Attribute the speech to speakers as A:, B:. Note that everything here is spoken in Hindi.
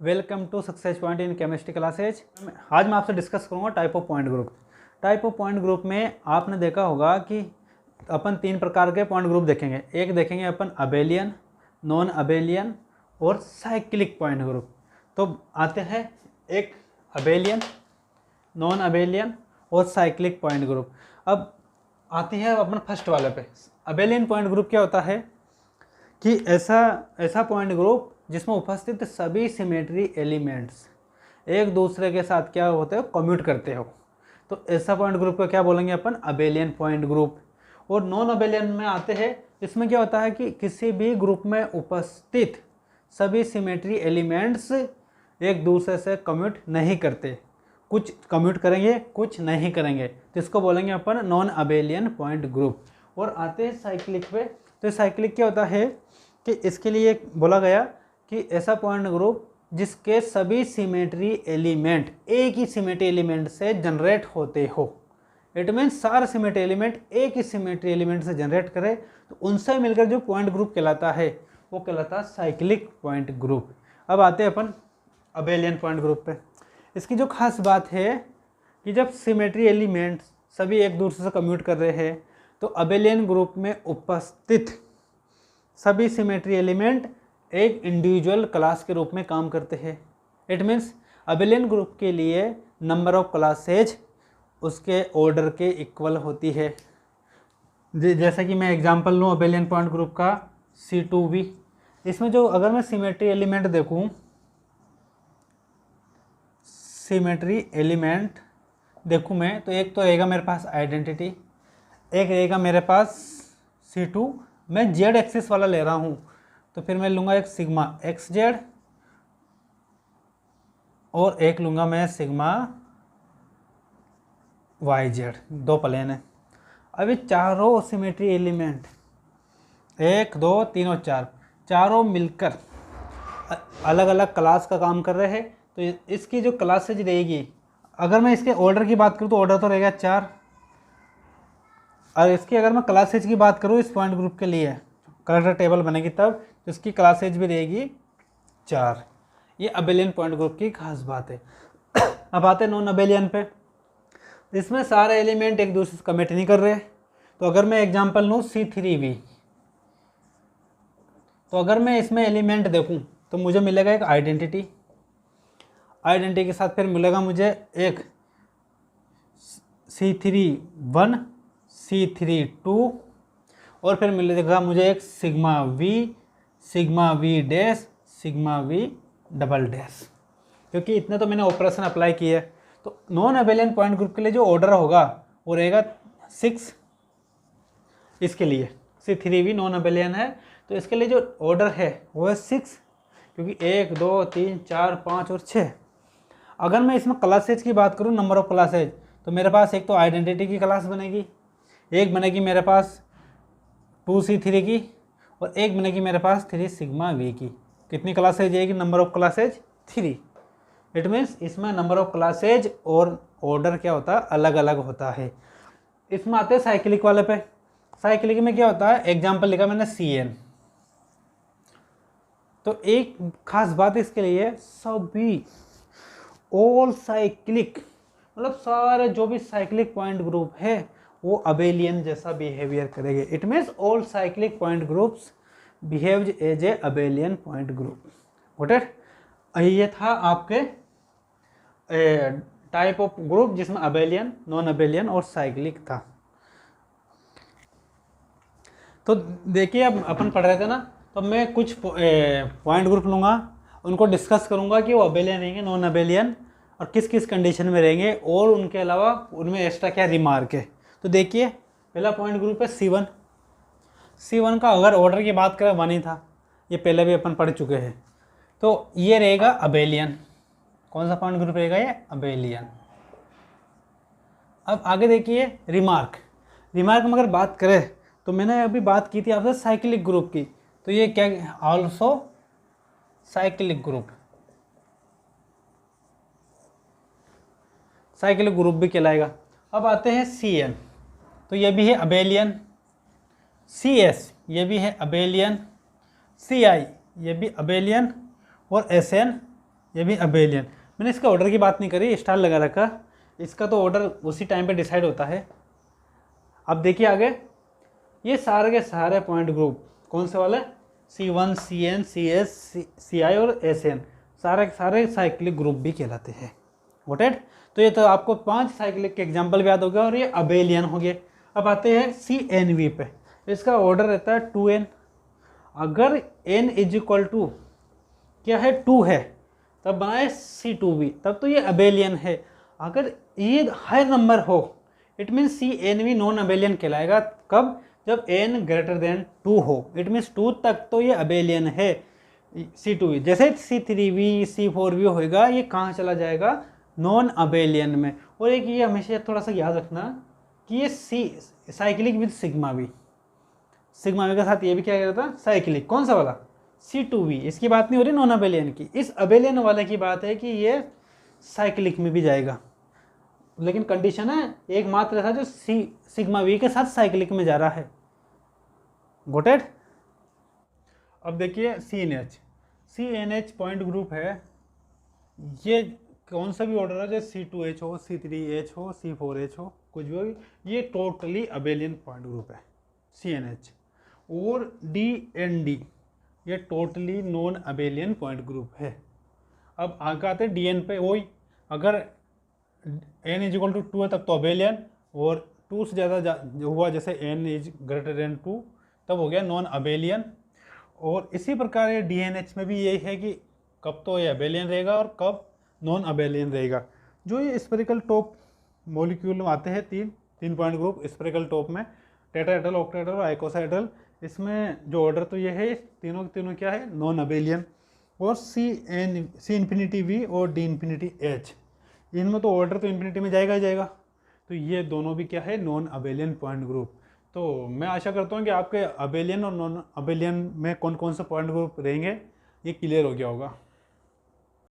A: Welcome to success point in chemistry classes. आज मैं आपसे डिस्कस करूंगा type of point group. Type of point group में आपने देखा होगा कि अपन तीन प्रकार के पॉइंट ग्रुप देखेंगे। एक देखेंगे अपन अबेलियन, नॉन अबेलियन और साइक्लिक पॉइंट ग्रुप। तो आते हैं एक अबेलियन, नॉन अबेलियन और साइक्लिक पॉइंट ग्रुप। अब आती है अपन फर्स्ट वाले पे। अबेलियन पॉइंट ग्रुप क्या होता है कि ऐसा पॉइंट ग्रुप जिसमें उपस्थित सभी सिमेट्री एलिमेंट्स एक दूसरे के साथ क्या होते हो, कम्यूट करते हो। तो ऐसा पॉइंट ग्रुप को क्या बोलेंगे अपन, अबेलियन पॉइंट ग्रुप। और नॉन अबेलियन में आते हैं, इसमें क्या होता है कि किसी भी ग्रुप में उपस्थित सभी सिमेट्री एलिमेंट्स एक दूसरे से कम्यूट नहीं करते, कुछ कम्यूट करेंगे कुछ नहीं करेंगे, तो इसको बोलेंगे अपन नॉन अबेलियन पॉइंट ग्रुप। और आते हैं साइक्लिक पे। तो साइक्लिक क्या होता है कि इसके लिए बोला गया कि ऐसा पॉइंट ग्रुप जिसके सभी सिमेट्री एलिमेंट एक ही सिमेट्री एलिमेंट से जनरेट होते हो। इट मीन्स सारे सिमेट्री एलिमेंट एक ही सिमेट्री एलिमेंट से जनरेट करे, तो उनसे मिलकर जो पॉइंट ग्रुप कहलाता है वो कहलाता है साइक्लिक पॉइंट ग्रुप। अब आते हैं अपन अबेलियन पॉइंट ग्रुप पे। इसकी जो खास बात है कि जब सिमेट्री एलिमेंट सभी एक दूसरे से कम्यूट कर रहे हैं, तो अबेलियन ग्रुप में उपस्थित सभी सिमेट्री एलिमेंट एक इंडिविजुअल क्लास के रूप में काम करते हैं। इट मीन्स अबेलियन ग्रुप के लिए नंबर ऑफ क्लासेज उसके ऑर्डर के इक्वल होती है। जैसा कि मैं एग्जांपल लूँ अबेलियन पॉइंट ग्रुप का C2V। इसमें जो अगर मैं सिमेट्री एलिमेंट देखूँ, सिमेट्री एलिमेंट देखूँ मैं, तो एक तो रहेगा मेरे पास आइडेंटिटी, एक रहेगा मेरे पास C2। मैं जेड एक्सिस वाला ले रहा हूँ, तो फिर मैं लूँगा एक सिग्मा XZ और एक लूँगा मैं सिग्मा YZ। दो प्लेन है। अभी चारों सिमेट्री एलिमेंट 1 2 3 और 4 चारों मिलकर अलग अलग क्लास का काम कर रहे हैं। तो इसकी जो क्लासेज रहेगी, अगर मैं इसके ऑर्डर की बात करूँ तो ऑर्डर तो रहेगा 4, और इसकी अगर मैं क्लासेज की बात करूँ इस पॉइंट ग्रुप के लिए करेक्टर टेबल बनेगी तब इसकी क्लासेज भी रहेगी 4। ये अबेलियन पॉइंट ग्रुप की खास बात है। अब आते हैं नॉन अबेलियन पे। इसमें सारे एलिमेंट एक दूसरे से कमिट नहीं कर रहे। तो अगर मैं एग्जांपल लूँ C3V, तो अगर मैं इसमें एलिमेंट देखूँ तो मुझे मिलेगा एक आइडेंटिटी, आइडेंटिटी के साथ फिर मिलेगा मुझे एक C3-1 C3-2 और फिर मिलेगा मुझे एक sigma V, sigma V dash, sigma V double dash. क्योंकि इतने तो मैंने ऑपरेशन अप्लाई किए। तो नॉन अबेलियन पॉइंट ग्रुप के लिए जो ऑर्डर होगा वो रहेगा 6। इसके लिए C3V नॉन अबेलियन है, तो इसके लिए जो ऑर्डर है वो है 6, क्योंकि 1 2 3 4 5 और 6। अगर मैं इसमें क्लासेज की बात करूँ, नंबर ऑफ क्लासेज, तो मेरे पास एक तो आइडेंटिटी की क्लास बनेगी, एक बनेगी मेरे पास 2C3 की, और एक बनेगी मेरे पास 3 सिग्मा V की। कितनी क्लासेज आएगी, number of classes 3। It means इसमें नंबर ऑफ क्लासेज और ऑर्डर क्या होता है, अलग अलग होता है। इसमें आते हैं साइक्लिक वाले पे। साइक्लिक में क्या होता है, एग्जाम्पल लिखा मैंने CN। तो एक खास बात इसके लिए, सभी ऑल साइक्लिक मतलब सारे जो भी साइक्लिक पॉइंट ग्रुप है वो अबेलियन जैसा बिहेवियर करेंगे। It means all cyclic point groups behaves as a abelian point group. Got it. ये था आपके टाइप ऑफ ग्रुप जिसमें अबेलियन, नॉन अबेलियन और साइक्लिक था। तो देखिए अब अपन पढ़ रहे थे ना, तो मैं कुछ पॉइंट ग्रुप लूँगा, उनको डिस्कस करूँगा कि वो अबेलियन रहेंगे, नॉन अबेलियन, और किस किस कंडीशन में रहेंगे, और उनके अलावा उनमें एक्स्ट्रा क्या रिमार्क है। तो देखिए पहला पॉइंट ग्रुप है C1। C1 का अगर ऑर्डर की बात करें 1 ही था, ये पहले भी अपन पढ़ चुके हैं। तो ये रहेगा अबेलियन। कौन सा पॉइंट ग्रुप रहेगा, ये अबेलियन। अब आगे देखिए रिमार्क। रिमार्क में अगर बात करें तो मैंने अभी बात की थी आपसे साइक्लिक ग्रुप की, तो ये क्या, also cyclic group, cyclic group भी कहलाएगा। अब आते हैं CN, तो ये भी है अबेलियन। CS ये भी है अबेलियन। CI ये भी अबेलियन। और SN ये भी अबेलियन। मैंने इसका ऑर्डर की बात नहीं करी, स्टार लगा रखा, इसका तो ऑर्डर उसी टाइम पे डिसाइड होता है। अब देखिए आगे, ये सारे के सारे पॉइंट ग्रुप कौन से वाले, C1, CN, CS, CI और SN, सारे के सारे साइक्लिक ग्रुप भी कहलाते हैं। Got it. तो ये तो आपको 5 साइक्लिक के एग्जाम्पल भी याद हो गया और ये अबेलियन हो गए। अब आते हैं CNV पे, इसका ऑर्डर रहता है 2n। अगर n इज इक्वल टू क्या है 2 है, तब बनाए C2V, तब तो ये अबेलियन है। अगर ये हायर नंबर हो, it means CNV non abelian कहलाएगा। कब, जब n ग्रेटर देन 2 हो, इट मीन्स 2 तक तो ये अबेलियन है C2V। जैसे C3V, C4V होएगा, ये कहाँ चला जाएगा, नॉन अबेलियन में। और एक ये हमेशा थोड़ा सा याद रखना कि ये cyclic with sigma we, sigma we के साथ ये भी क्या कहता है, साइक्लिक। कौन सा वाला, C2V। इसकी बात नहीं हो रही नॉन अबेलियन की, इस अबेलियन वाले की बात है कि ये साइक्लिक में भी जाएगा, लेकिन कंडीशन है एक मात्र ऐसा जो सिग्मा वी के साथ साइक्लिक में जा रहा है। Got it. अब देखिए CNH पॉइंट ग्रुप है, ये कौन सा भी ऑर्डर है, जैसे C2H हो, C3H हो, C4H हो, कुछ भी हो, ये टोटली अबेलियन पॉइंट ग्रुप है CNH। और DND ये totally non abelian point group है। अब आगे आते हैं DN पे, वही अगर n इज इक्वल टू 2 है तब तो अबेलियन, और 2 से ज़्यादा हुआ, जैसे n इज ग्रेटर देन 2, तब हो गया नॉन अबेलियन। और इसी प्रकार ये DNH में भी यही है कि कब तो ये अबेलियन रहेगा और कब नॉन अबेलियन रहेगा। जो ये स्पेरिकल टॉप मॉलिक्यूल में आते हैं तीन पॉइंट ग्रुप स्पेरिकल टॉप में, टेट्राहेड्रल, ऑक्टाहेड्रल और आइकोसाहेड्रल, इसमें जो ऑर्डर तो ये है तीनों के तीनों क्या है, नॉन अबेलियन। और C इन्फिनिटी V और D इन्फिनिटी H, इनमें तो ऑर्डर तो इन्फिनिटी में जाएगा ही जाएगा। तो ये दोनों भी क्या है, नॉन अबेलियन पॉइंट ग्रुप। तो मैं आशा करता हूँ कि आपके अबेलियन और नॉन अबेलियन में कौन कौन से पॉइंट ग्रुप रहेंगे ये क्लियर हो गया होगा।